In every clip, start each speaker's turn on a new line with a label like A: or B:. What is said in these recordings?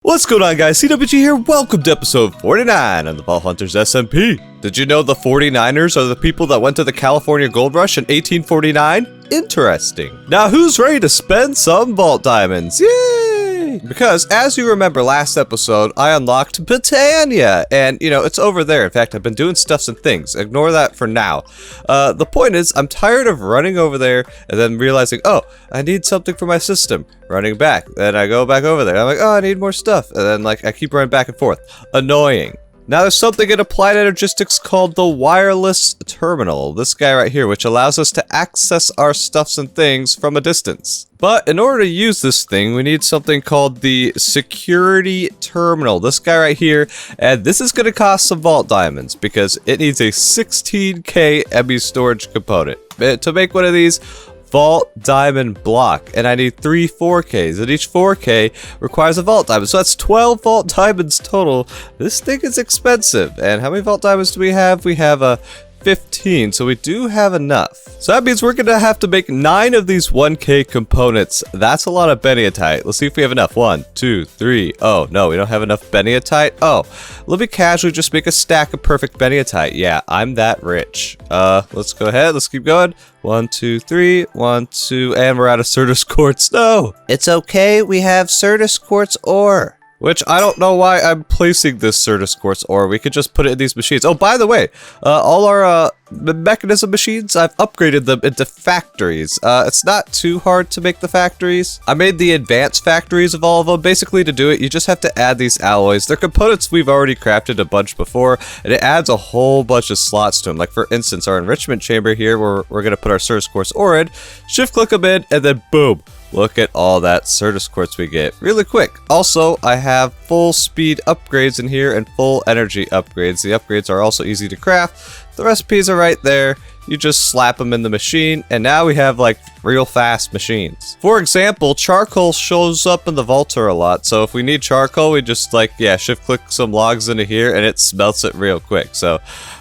A: What's going on, guys? CWG here. Welcome to episode 49 on the Vault Hunters SMP. Did you know the 49ers are the people that went to the California Gold Rush in 1849? Interesting. Now, who's ready to spend some Vault Diamonds? Yay! Because, as you remember last episode, I unlocked Botania, and, it's over there. In fact, I've been doing stuffs and things. Ignore that for now. The point is, I'm tired of running over there and then realizing, oh, I need something for my system. Running back. Then I go back over there. I'm like, oh, I need more stuff. And then, I keep running back and forth. Annoying. Now, there's something in Applied Energistics called the Wireless Terminal. This guy right here, which allows us to access our stuffs and things from a distance. But in order to use this thing, we need something called the Security Terminal. This guy right here. And this is going to cost some Vault Diamonds because it needs a 16K ME storage component. To make one of these, Vault Diamond block, and I need 3 4Ks, and each 4K requires a Vault Diamond, so that's 12 Vault Diamonds total. This thing is expensive, and how many Vault Diamonds do we have? We have 15, so we do have enough. So that means we're gonna have to make 9 of these 1K components. That's a lot of beniatite. Let's see if we have enough. 1, 2, 3. Oh, no, we don't have enough beniatite. Oh, let me casually just make a stack of perfect beniatite. Yeah, I'm that rich. Let's go ahead. Let's keep going. 1, 2, 3. 1, 2, and we're out of Certus Quartz. No, it's okay. We have Certus Quartz ore. Which, I don't know why I'm placing this Certus Quartz ore. We could just put it in these machines. Oh, by the way, all our mechanism machines, I've upgraded them into factories. It's not too hard to make the factories. I made the advanced factories of all of them. Basically, to do it, you just have to add these alloys. They're components we've already crafted a bunch before, and it adds a whole bunch of slots to them. Like, for instance, our enrichment chamber here, where we're going to put our Certus Quartz ore in, shift-click them in, and then boom. Look at all that Certus Quartz we get really quick. Also, I have full speed upgrades in here and full energy upgrades. The upgrades are also easy to craft. The recipes are right there. You just slap them in the machine, and now we have real fast machines. For example, charcoal shows up in the vaulter a lot, so if we need charcoal, we just shift click some logs into here and it smelts it real quick. So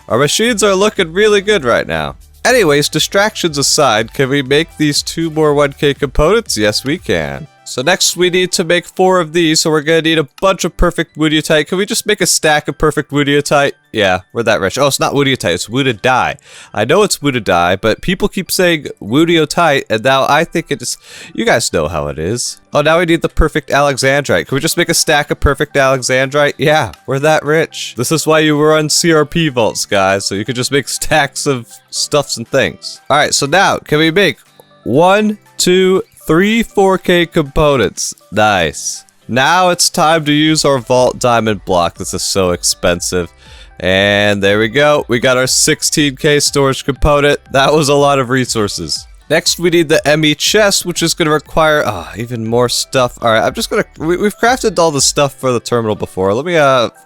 A: our machines are looking really good right now. Anyways, distractions aside, can we make these 2 more 1K components? Yes, we can. So next we need to make 4 of these, so we're gonna need a bunch of perfect woodiatite. Can we just make a stack of perfect woodiatite? Yeah, we're that rich. Oh, it's not woodiatite, it's woodadie. I know it's woodadie, but people keep saying woodiotite, and now I think it's... You guys know how it is. Oh, now we need the perfect alexandrite. Can we just make a stack of perfect alexandrite? Yeah, we're that rich. This is why you run CRP vaults, guys, so you can just make stacks of stuffs and things. Alright, so now, can we make 1, 2, 3 4K components? Nice. Now it's time to use our Vault Diamond block. This is so expensive. And there we go. We got our 16K storage component. That was a lot of resources. Next, we need the ME chest, which is going to require even more stuff. All right, I'm just going to... We've crafted all the stuff for the terminal before. Let me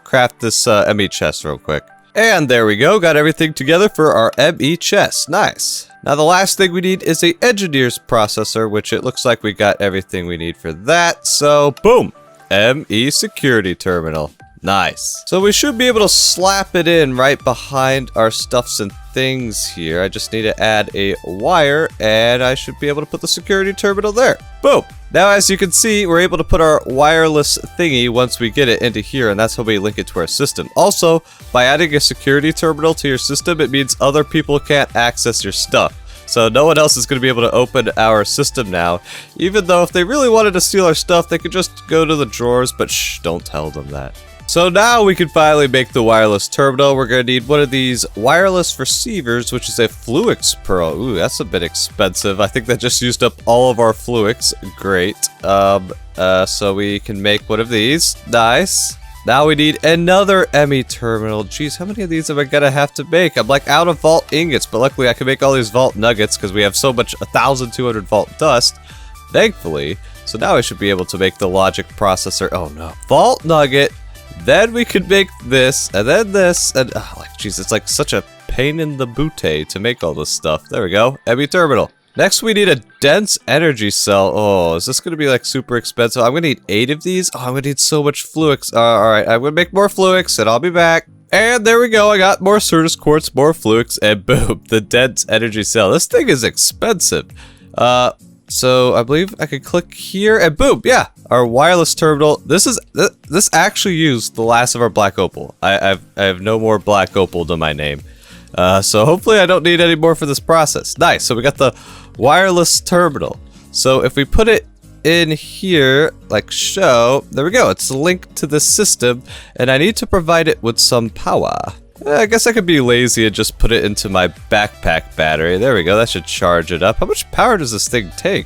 A: craft this ME chest real quick. And there we go. Got everything together for our ME chest. Nice. Now, the last thing we need is a engineer's processor, which it looks like we got everything we need for that. So, boom. ME security terminal. Nice. So we should be able to slap it in right behind our stuffs and things here. I just need to add a wire, and I should be able to put the security terminal there. Boom. Now, as you can see, we're able to put our wireless thingy once we get it into here, and that's how we link it to our system. Also, by adding a security terminal to your system, it means other people can't access your stuff. So no one else is going to be able to open our system now. Even though if they really wanted to steal our stuff, they could just go to the drawers, but shh, don't tell them that. So now we can finally make the wireless terminal. We're going to need one of these wireless receivers, which is a Fluix Pearl. Ooh, that's a bit expensive. I think that just used up all of our Fluix. Great. So we can make one of these. Nice. Now we need another ME terminal. Jeez, how many of these am I gonna have to make? I'm out of vault ingots, but luckily I can make all these vault nuggets because we have so much 1,200 vault dust, thankfully. So now I should be able to make the logic processor. Oh no. Vault nugget. Then we could make this, and then this, and jeez, it's such a pain in the booty to make all this stuff. There we go. ME terminal. Next, we need a dense energy cell. Oh, is this going to be super expensive? I'm going to need 8 of these. Oh, I'm going to need so much Fluix. Alright, I'm going to make more Fluix, and I'll be back. And there we go. I got more Certus Quartz, more Fluix, and boom, the dense energy cell. This thing is expensive. So I believe I could click here and boom, yeah, our wireless terminal. This actually used the last of our black opal. I have no more black opal to my name. So hopefully I don't need any more for this process. Nice, so we got the wireless terminal. So if we put it in here, like show, there we go. It's linked to the system, and I need to provide it with some power. I guess I could be lazy and just put it into my backpack battery. There we go, that should charge it up. How much power does this thing take?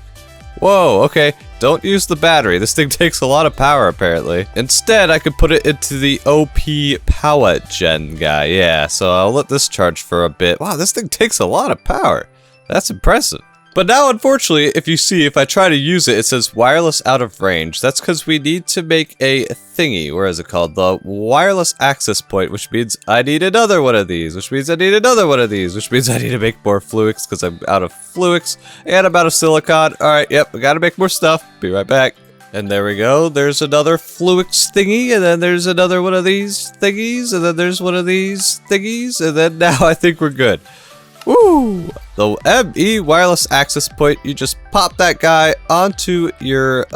A: Whoa, okay, don't use the battery. This thing takes a lot of power, apparently. Instead, I could put it into the OP power gen guy. Yeah, so I'll let this charge for a bit. Wow, this thing takes a lot of power. That's impressive. But now, unfortunately, if I try to use it, it says wireless out of range. That's because we need to make a thingy. Where is it called? The wireless access point, which means I need another one of these, which means I need another one of these, which means I need to make more fluix because I'm out of fluix and I'm out of silicon. All right, yep, we got to make more stuff. Be right back. And there we go. There's another fluix thingy, and then there's another one of these thingies, and then there's one of these thingies, and then now I think we're good. Woo! The ME wireless access point, you just pop that guy onto your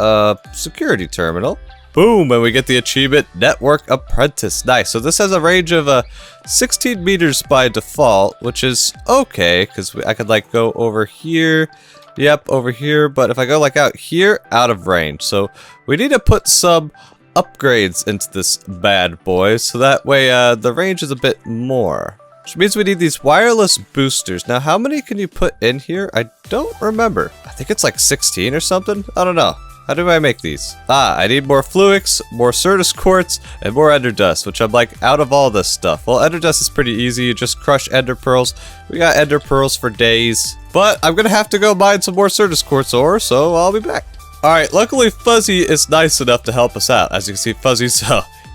A: security terminal. Boom, and we get the achievement Network Apprentice. Nice. So this has a range of 16 meters by default, which is okay, because I could like go over here. Yep, over here. But if I go like out here, out of range. So we need to put some upgrades into this bad boy, so that way the range is a bit more. Which means we need these wireless boosters. Now, how many can you put in here? I don't remember. I think it's like 16 or something. I don't know. How do I make these? I need more fluix, more Certus quartz, and more ender dust, which I'm like out of all this stuff. Well, ender dust is pretty easy. You just crush ender pearls. We got ender pearls for days. But I'm gonna have to go mine some more Certus quartz ore, so I'll be back. All right, luckily Fuzzy is nice enough to help us out. As you can see, Fuzzy's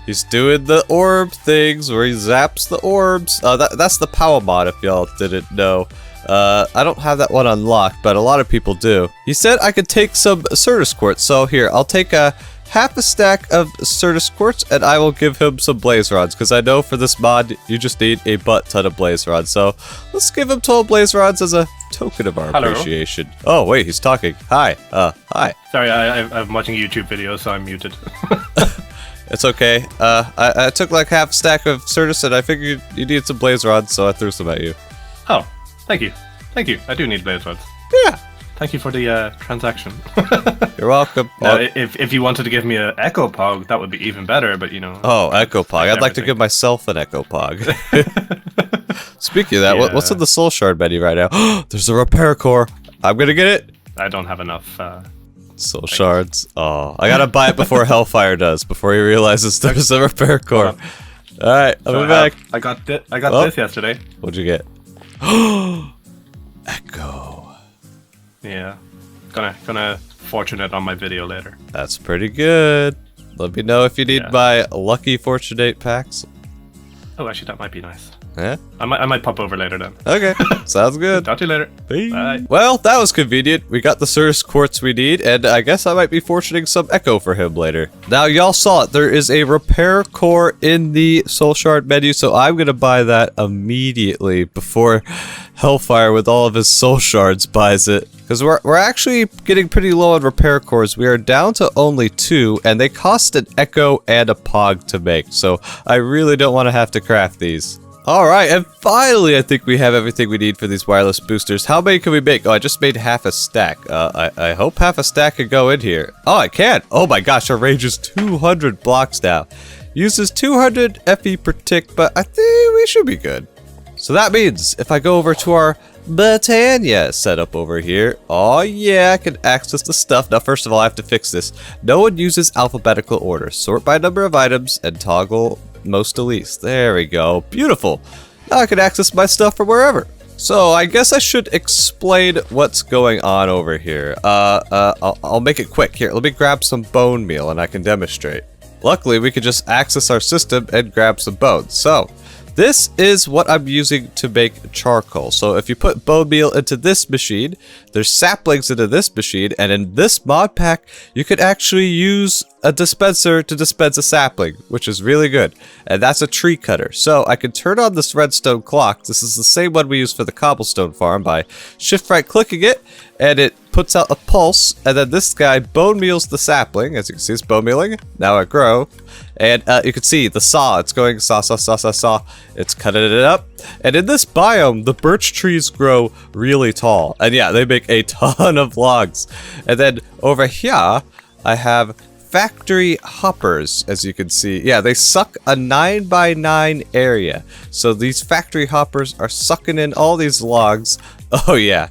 A: he's doing the orb things where he zaps the orbs. That's the power mod, if y'all didn't know. I don't have that one unlocked, but a lot of people do. He said I could take some Certus quartz, so here, I'll take half a stack of Certus quartz, and I will give him some blaze rods, because I know for this mod, you just need a butt ton of blaze rods. So let's give him 12 blaze rods as a token of our appreciation. Oh, wait, he's talking. Hi. Hi.
B: Sorry, I'm watching YouTube videos, so I'm muted.
A: It's okay. I took like half a stack of Certus, and I figured you needed some blaze rods, so I threw some at you.
B: Oh, thank you. Thank you. I do need blaze rods.
A: Yeah.
B: Thank you for the transaction.
A: You're welcome.
B: Now, if you wanted to give me an Echo Pog, that would be even better, but you know.
A: Oh, Echo Pog. I'd like to give myself an Echo Pog. Speaking of that,
B: yeah.
A: what's in the soul shard menu right now? There's a repair core. I'm gonna get it.
B: I don't have enough.
A: Soul shards. Oh, I gotta buy it before Hellfire does, before he realizes there's a repair core. Alright, I'll be back.
B: I got this yesterday.
A: What'd you get? Echo.
B: Yeah. Gonna fortune it on my video later.
A: That's pretty good. Let me know if you need my lucky fortunate packs.
B: Oh, actually, that might be nice.
A: Yeah?
B: I might pop over later then.
A: Okay, sounds good.
B: Talk to you later.
A: Bye. Well, that was convenient. We got the Certus quartz we need, and I guess I might be fortuning some Echo for him later. Now, y'all saw it. There is a repair core in the soul shard menu, so I'm gonna buy that immediately before Hellfire with all of his soul shards buys it. Because we're actually getting pretty low on repair cores. We are down to only 2, and they cost an Echo and a Pog to make, so I really don't want to have to craft these. Alright, and finally I think we have everything we need for these wireless boosters. How many can we make? Oh, I just made half a stack. I hope half a stack can go in here. Oh, I can! Oh my gosh, our range is 200 blocks now. Uses 200 FE per tick, but I think we should be good. So that means if I go over to our Botania setup over here, oh yeah, I can access the stuff. Now, first of all, I have to fix this. No one uses alphabetical order. Sort by number of items and toggle most to least. There we go. Beautiful. Now I can access my stuff from wherever. So I guess I should explain what's going on over here. I'll make it quick. Here, let me grab some bone meal and I can demonstrate. Luckily, we can just access our system and grab some bones. So this is what I'm using to make charcoal. So if you put bone meal into this machine, there's saplings into this machine, and in this mod pack, you could actually use a dispenser to dispense a sapling, which is really good. And that's a tree cutter. So I can turn on this redstone clock. This is the same one we use for the cobblestone farm by shift right clicking it, and it puts out a pulse, and then this guy bone meals the sapling. As you can see, it's bone mealing. Now it grow. And you can see the saw. It's going saw. It's cutting it up. And in this biome, the birch trees grow really tall. And yeah, they make a ton of logs. And then over here, I have factory hoppers, as you can see. Yeah, they suck a 9x9 area. So these factory hoppers are sucking in all these logs. Oh yeah.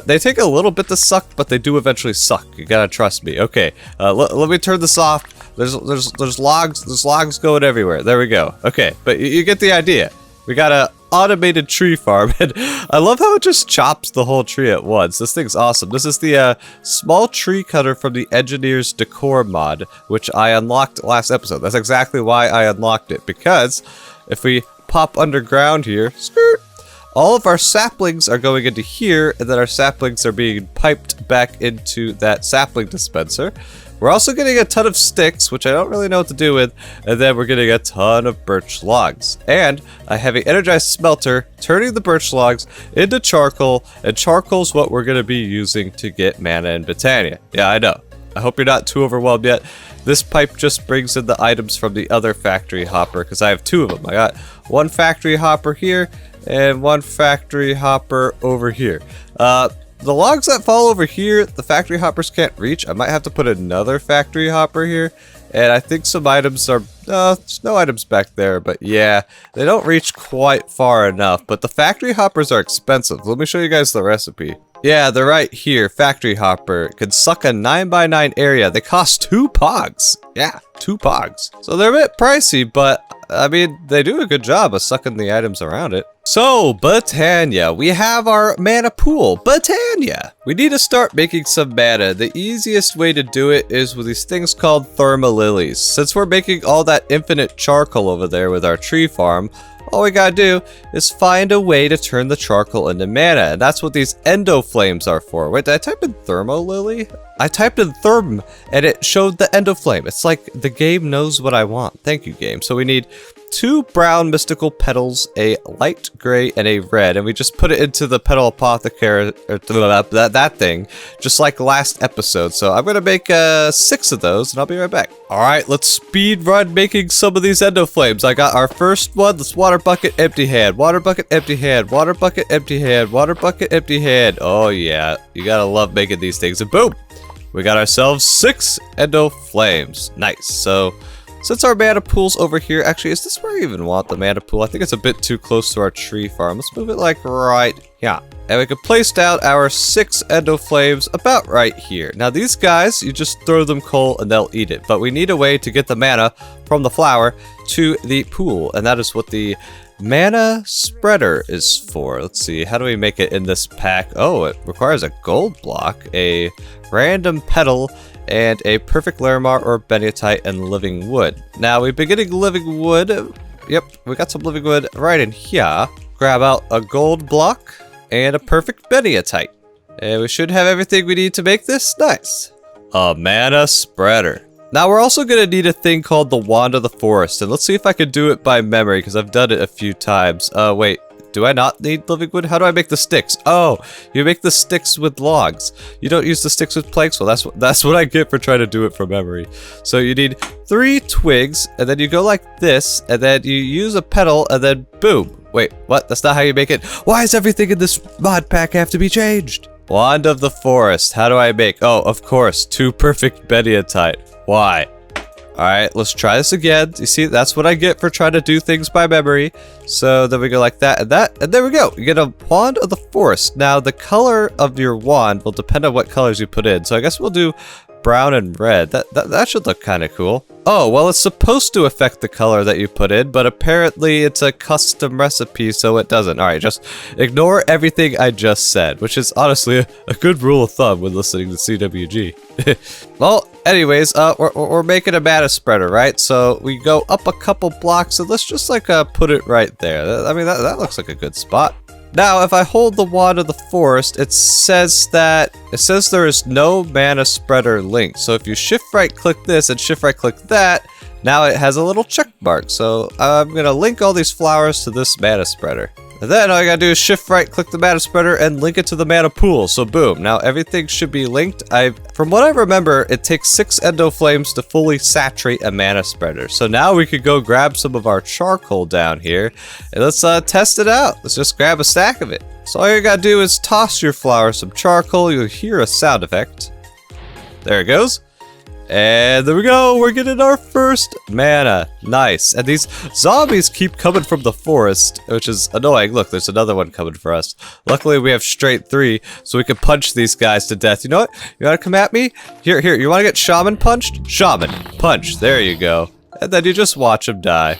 A: They take a little bit to suck, but they do eventually suck. You gotta trust me. Okay, let me turn this off. There's logs going everywhere. There we go. Okay, but you get the idea. We got a automated tree farm, and I love how it just chops the whole tree at once. This thing's awesome. This is the small tree cutter from the Engineer's Decor mod, which I unlocked last episode. That's exactly why I unlocked it, because if we pop underground here, skirt, all of our saplings are going into here, and then our saplings are being piped back into that sapling dispenser. We're also getting a ton of sticks, which I don't really know what to do with, and then we're getting a ton of birch logs. And I have an energized smelter turning the birch logs into charcoal, and charcoal's what we're going to be using to get mana in Botania. Yeah, I know. I hope you're not too overwhelmed yet. This pipe just brings in the items from the other factory hopper, because I have two of them. I got one factory hopper here, and one factory hopper over here. The logs that fall over here, the factory hoppers can't reach. I might have to put another factory hopper here. And I think some items are... there's no items back there, but yeah, they don't reach quite far enough. But the factory hoppers are expensive. Let me show you guys the recipe. Yeah, they're right here. Factory hopper can suck a 9x9 area. They cost 2 pogs. Yeah, 2 pogs. So they're a bit pricey, but I mean, they do a good job of sucking the items around it. So, Botania, we have our mana pool. Botania! We need to start making some mana. The easiest way to do it is with these things called thermalilies. Since we're making all that infinite charcoal over there with our tree farm, all we gotta do is find a way to turn the charcoal into mana, and that's what these endo flames are for. Wait, did I type in thermolily? I typed in therm, and it showed the endo flame. It's like the game knows what I want. Thank you, game. So we need 2 brown mystical petals, a light gray, and a red, and we just put it into the petal apothecary, or that thing, just like last episode. So I'm gonna make 6 of those, and I'll be right back. All right, let's speed run making some of these endo flames. I got our first one. Let's water bucket, empty hand, water bucket, empty hand, water bucket, empty hand, water bucket, empty hand. Oh yeah, you gotta love making these things, and boom, we got ourselves 6 endo flames. Nice. So since our mana pool's over here, actually, is this where I even want the mana pool? I think it's a bit too close to our tree farm. Let's move it like right here. And we can place down our 6 endo flames about right here. Now these guys, you just throw them coal and they'll eat it. But we need a way to get the mana from the flower to the pool. And that is what the mana spreader is for. Let's see, how do we make it in this pack? Oh, it requires a gold block, a random petal, and a perfect Larimar or Beniatite and living wood. Now we've been getting living wood. Yep, we got some living wood right in here. Grab out a gold block and a perfect Beniatite. And we should have everything we need to make this. Nice. A mana spreader. Now we're also gonna need a thing called the Wand of the Forest, and let's see if I can do it by memory, because I've done it a few times. Wait, do I not need living wood? How do I make the sticks? Oh, you make the sticks with logs. You don't use the sticks with planks? Well, that's what I get for trying to do it from memory. So you need 3 twigs, and then you go like this, and then you use a petal, and then boom. Wait, what? That's not how you make it. Why does everything in this mod pack have to be changed? Wand of the Forest. How do I make? Oh, of course, 2 perfect Beniatite. Why? Alright, let's try this again. You see, that's what I get for trying to do things by memory. So then we go like that, and there we go. You get a Wand of the Forest. Now, the color of your wand will depend on what colors you put in. So I guess we'll do brown and red. That should look kind of cool. Oh, well, it's supposed to affect the color that you put in, but apparently it's a custom recipe, so it doesn't. Alright, just ignore everything I just said, which is honestly a good rule of thumb when listening to CWG. Well, anyways, we're making a mana spreader, right? So we go up a couple blocks, and let's just like put it right there. I mean, that looks like a good spot. Now, if I hold the Wand of the Forest, it says there is no mana spreader link. So if you shift right click this and shift right click that, now it has a little check mark. So I'm gonna link all these flowers to this mana spreader. And then all you gotta do is shift right, click the mana spreader, and link it to the mana pool. So boom, now everything should be linked. From what I remember, it takes 6 endo flames to fully saturate a mana spreader. So now we could go grab some of our charcoal down here, and let's test it out. Let's just grab a stack of it. So all you gotta do is toss your flower some charcoal. You'll hear a sound effect. There it goes. And there we go, we're getting our first mana. Nice. And these zombies keep coming from the forest, which is annoying. Look, there's another one coming for us. Luckily, we have straight 3, so we can punch these guys to death. You know what? You wanna come at me? Here, you wanna get shaman punched? Shaman, punch, there you go. And then you just watch them die.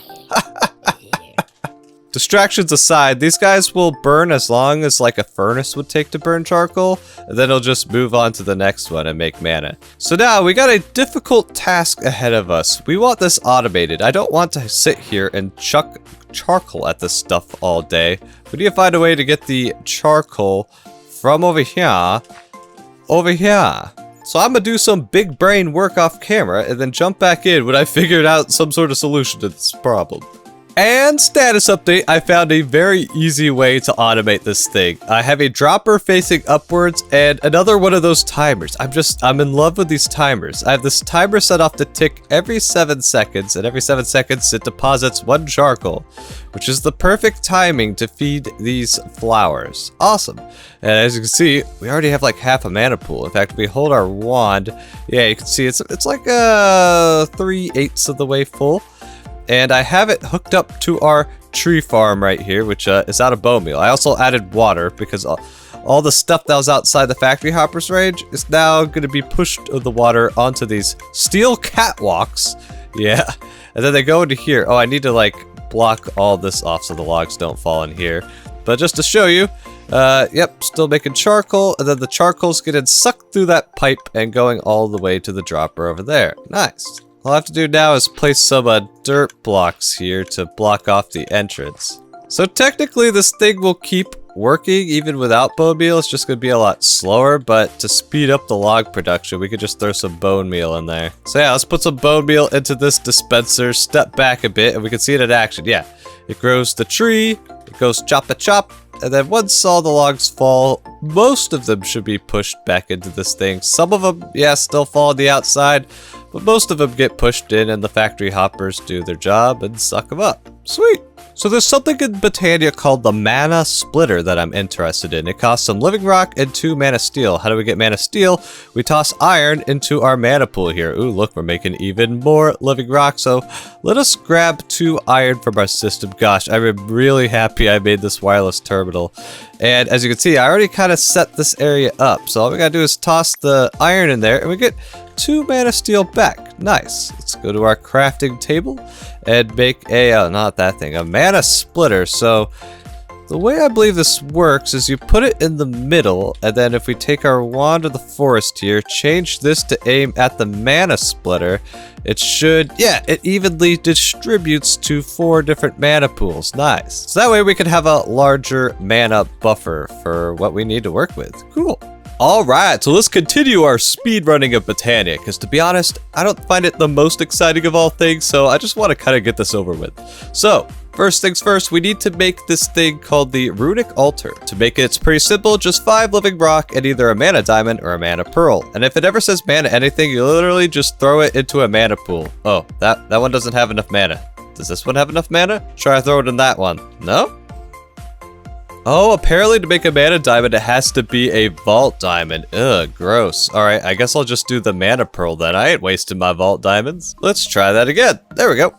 A: Distractions aside, these guys will burn as long as like a furnace would take to burn charcoal, and then it'll just move on to the next one and make mana. So now we got a difficult task ahead of us. We want this automated. I don't want to sit here and chuck charcoal at this stuff all day. We need to find a way to get the charcoal from over here. So I'm gonna do some big brain work off camera and then jump back in when I figured out some sort of solution to this problem. And status update, I found a very easy way to automate this thing. I have a dropper facing upwards and another one of those timers. I'm in love with these timers. I have this timer set off to tick every 7 seconds, and every 7 seconds it deposits 1 charcoal, which is the perfect timing to feed these flowers. Awesome. And as you can see, we already have like half a mana pool. In fact, if we hold our wand, yeah, you can see it's like 3/8 of the way full. And I have it hooked up to our tree farm right here, which is out of bone meal. I also added water because all the stuff that was outside the factory hoppers range is now going to be pushed with the water onto these steel catwalks. Yeah. And then they go into here. Oh, I need to like block all this off so the logs don't fall in here. But just to show you, yep, still making charcoal. And then the charcoal's getting sucked through that pipe and going all the way to the dropper over there. Nice. All I have to do now is place some dirt blocks here to block off the entrance. So technically this thing will keep working even without bone meal. It's just going to be a lot slower, but to speed up the log production, we could just throw some bone meal in there. So yeah, let's put some bone meal into this dispenser, step back a bit, and we can see it in action. Yeah, it grows the tree, it goes chop-a-chop, and then once all the logs fall, most of them should be pushed back into this thing. Some of them, yeah, still fall on the outside, but most of them get pushed in and the factory hoppers do their job and suck them up. Sweet. So there's something in Botania called the mana splitter that I'm interested in. It costs some living rock and 2 mana steel. How do we get mana steel? We toss iron into our mana pool here. Ooh, look, we're making even more living rock. So let us grab 2 iron from our system. Gosh, I'm really happy I made this wireless terminal. And as you can see, I already kind of set this area up. So all we gotta do is toss the iron in there and we get 2 mana steel back. Nice. Let's go to our crafting table and make a, not that thing, a mana splitter. So the way I believe this works is you put it in the middle, and then if we take our wand of the forest here, change this to aim at the mana splitter, it should, yeah, it evenly distributes to 4 different mana pools. Nice. So that way we can have a larger mana buffer for what we need to work with. Cool. Alright, so let's continue our speedrunning of Botania, because to be honest, I don't find it the most exciting of all things, so I just want to kind of get this over with. So, first things first, we need to make this thing called the runic altar. To make it, it's pretty simple, just 5 living rock and either a mana diamond or a mana pearl. And if it ever says mana anything, you literally just throw it into a mana pool. Oh, that one doesn't have enough mana. Does this one have enough mana? Try to throw it in that one. No? Oh, apparently to make a mana diamond, it has to be a vault diamond. Ugh, gross. Alright, I guess I'll just do the mana pearl then. I ain't wasting my vault diamonds. Let's try that again. There we go.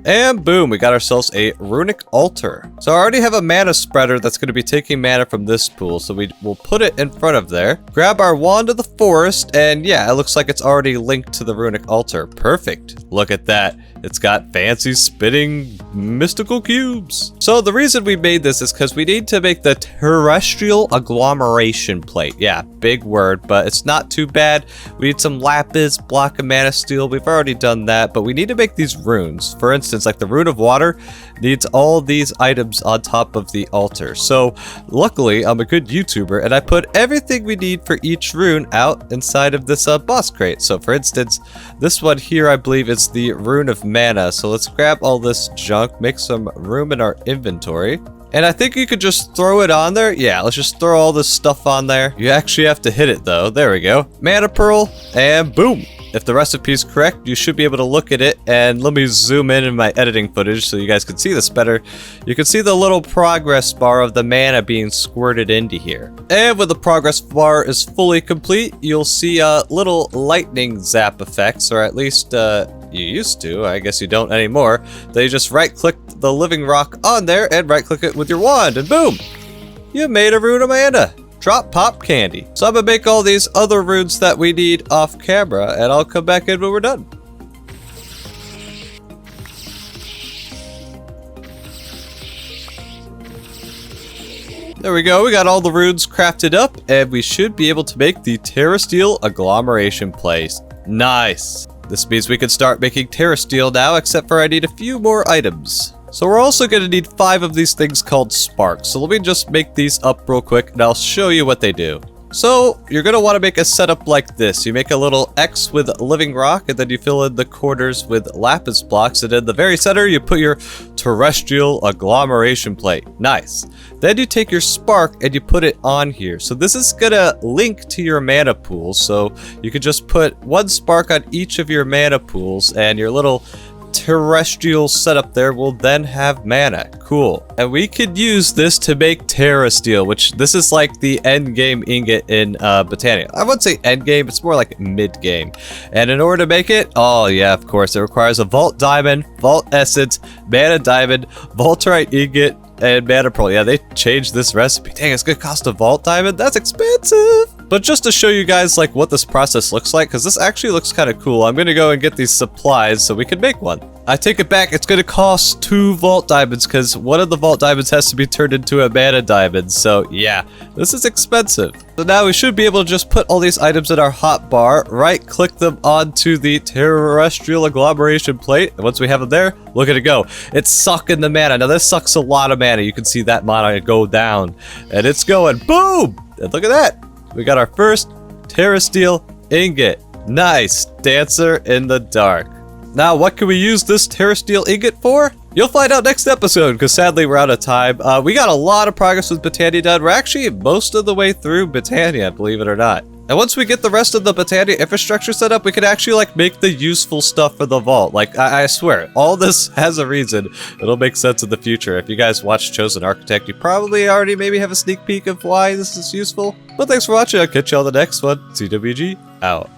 A: And boom, we got ourselves a runic altar. So I already have a mana spreader that's going to be taking mana from this pool, so we'll put it in front of there. Grab our wand of the forest, and yeah, it looks like it's already linked to the runic altar. Perfect. Look at that. It's got fancy spinning mystical cubes. So the reason we made this is because we need to make the terrestrial agglomeration plate. Yeah, big word, but it's not too bad. We need some lapis, block of mana steel. We've already done that, but we need to make these runes. For instance, like the rune of water needs all these items on top of the altar. So luckily, I'm a good YouTuber, and I put everything we need for each rune out inside of this boss crate. So for instance, this one here, I believe is the rune of mana. So let's grab all this junk, make some room in our inventory. And I think you could just throw it on there. Yeah, let's just throw all this stuff on there. You actually have to hit it though. There we go. Mana pearl, and boom. If the recipe is correct, you should be able to look at it. And let me zoom in my editing footage so you guys can see this better. You can see the little progress bar of the mana being squirted into here. And when the progress bar is fully complete, you'll see little lightning zap effects, or at least you used to. I guess you don't anymore. They just right-click the living rock on there and right-click it with your wand, and boom! You made a rune of mana. Drop pop candy. So I'm gonna make all these other runes that we need off camera, and I'll come back in when we're done. There we go, we got all the runes crafted up, and we should be able to make the Terrasteel agglomeration place. Nice. This means we can start making Terrasteel now, except for I need a few more items. So we're also going to need 5 of these things called sparks. So let me just make these up real quick and I'll show you what they do. So you're going to want to make a setup like this. You make a little X with living rock, and then you fill in the corners with lapis blocks, and in the very center you put your terrestrial agglomeration plate. Nice. Then you take your spark and you put it on here. So this is going to link to your mana pools. So you can just put 1 spark on each of your mana pools, and your little terrestrial setup there will then have mana. Cool. And we could use this to make Terrasteel, which this is like the end game ingot in Botania. I wouldn't say end game, it's more like mid game. And in order to make it, oh yeah, of course, it requires a Vault Diamond, Vault Essence, Mana Diamond, Vaultite Ingot, and Mana Pearl. Yeah, they changed this recipe. Dang, it's gonna cost a Vault Diamond? That's expensive! But just to show you guys like what this process looks like, because this actually looks kind of cool, I'm gonna go and get these supplies so we can make one. I take it back, it's gonna cost 2 Vault Diamonds, because one of the Vault Diamonds has to be turned into a Mana Diamond, so yeah, this is expensive. So now we should be able to just put all these items in our hotbar, right-click them onto the terrestrial agglomeration plate, and once we have them there, look at it go. It's sucking the mana. Now this sucks a lot of mana, you can see that mana go down, and it's going boom! And look at that! We got our first Terrasteel ingot. Nice. Dancer in the dark. Now, what can we use this Terrasteel ingot for? You'll find out next episode, because sadly we're out of time. We got a lot of progress with Botania done. We're actually most of the way through Botania, believe it or not. And once we get the rest of the Botania infrastructure set up, we can actually like make the useful stuff for the vault. Like, I swear, all this has a reason. It'll make sense in the future. If you guys watch Chosen Architect, you probably already maybe have a sneak peek of why this is useful. But thanks for watching. I'll catch you on the next one. CWG out.